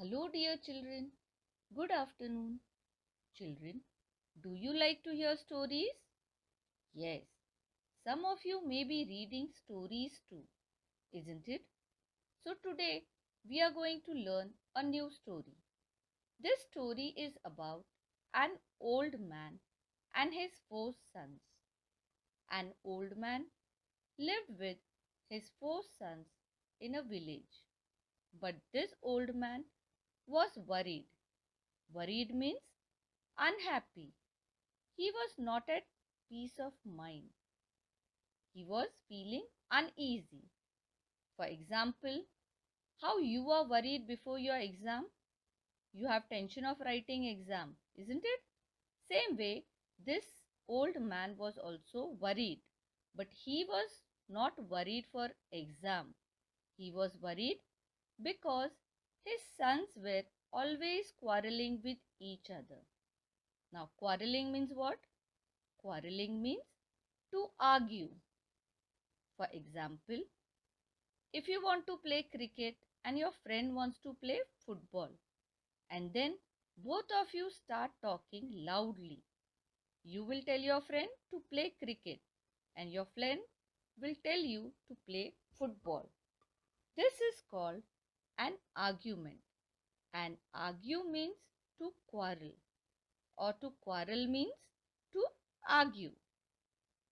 Hello, dear children. Good afternoon. Children, do you like to hear stories? Yes, some of you may be reading stories too, isn't it? So, today we are going to learn a new story. This story is about an old man and his four sons. An old man lived with his four sons in a village. But this old man was worried. Worried means unhappy. He was not at peace of mind. He was feeling uneasy. For example, how you are worried before your exam? You have tension of writing exam, isn't it? Same way, this old man was also worried. But he was not worried for exam. He was worried because his sons were always quarreling with each other. Now, quarreling means what? Quarreling means to argue. For example, if you want to play cricket and your friend wants to play football, and then both of you start talking loudly, you will tell your friend to play cricket, and your friend will tell you to play football. This is called an argument. And argue means to quarrel, or to quarrel means to argue.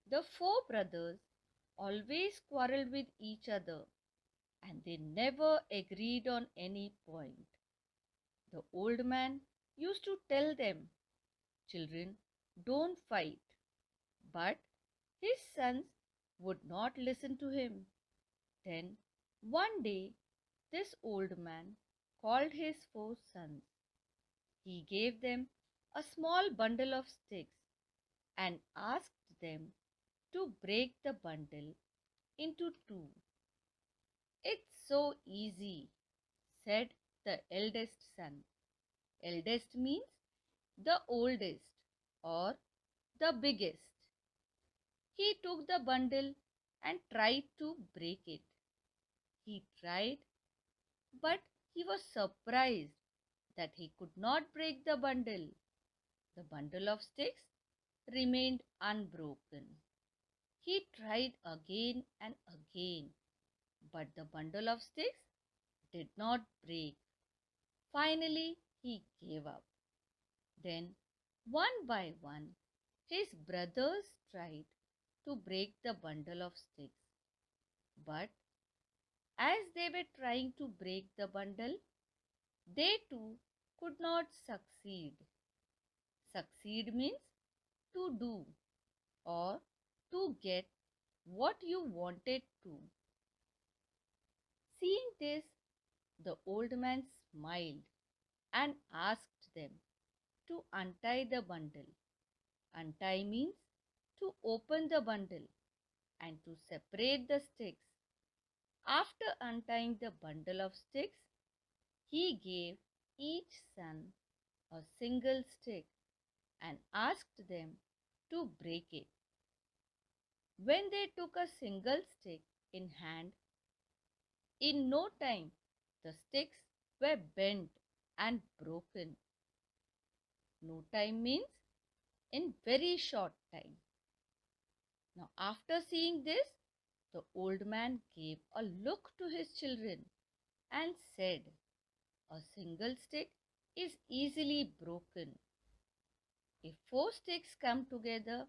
The four brothers always quarreled with each other and they never agreed on any point. The old man used to tell them, "Children, don't fight." But his sons would not listen to him. Then one day this old man called his four sons. He gave them a small bundle of sticks and asked them to break the bundle into two. "It's so easy," said the eldest son. Eldest means the oldest or the biggest. He took the bundle and tried to break it. He tried, but he was surprised that he could not break the bundle. The bundle of sticks remained unbroken. He tried again and again, but the bundle of sticks did not break. Finally, he gave up. Then, one by one, his brothers tried to break the bundle of sticks. But as they were trying to break the bundle, they too could not succeed. Succeed means to do or to get what you wanted to. Seeing this, the old man smiled and asked them to untie the bundle. Untie means to open the bundle and to separate the sticks. After untying the bundle of sticks, he gave each son a single stick and asked them to break it. When they took a single stick in hand, in no time the sticks were bent and broken. No time means in very short time. Now, after seeing this, the old man gave a look to his children and said, "A single stick is easily broken. If four sticks come together,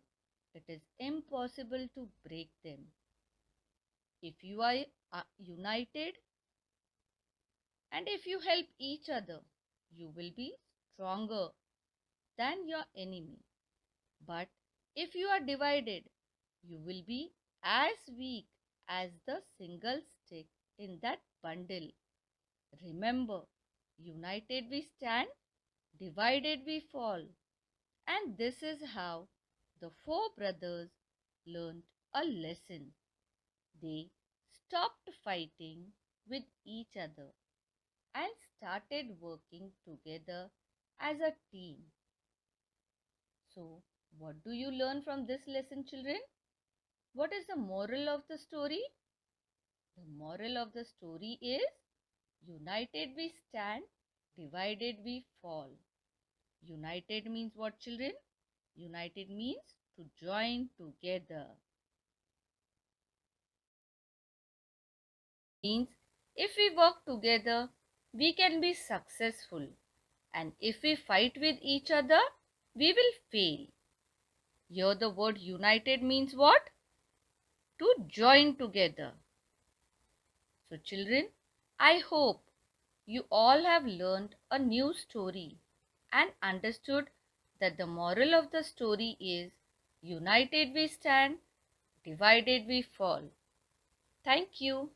it is impossible to break them. If you are united and if you help each other, you will be stronger than your enemy. But if you are divided, you will be as weak as the single stick in that bundle. Remember, united we stand, divided we fall." And this is how the four brothers learned a lesson. They stopped fighting with each other and started working together as a team. So, what do you learn from this lesson, children? What is the moral of the story? The moral of the story is united we stand, divided we fall. United means what, children? United means to join together. Means if we work together, we can be successful. And if we fight with each other, we will fail. Here the word united means what? To join together. So children, I hope you all have learned a new story and understood that the moral of the story is united we stand, divided we fall. Thank you.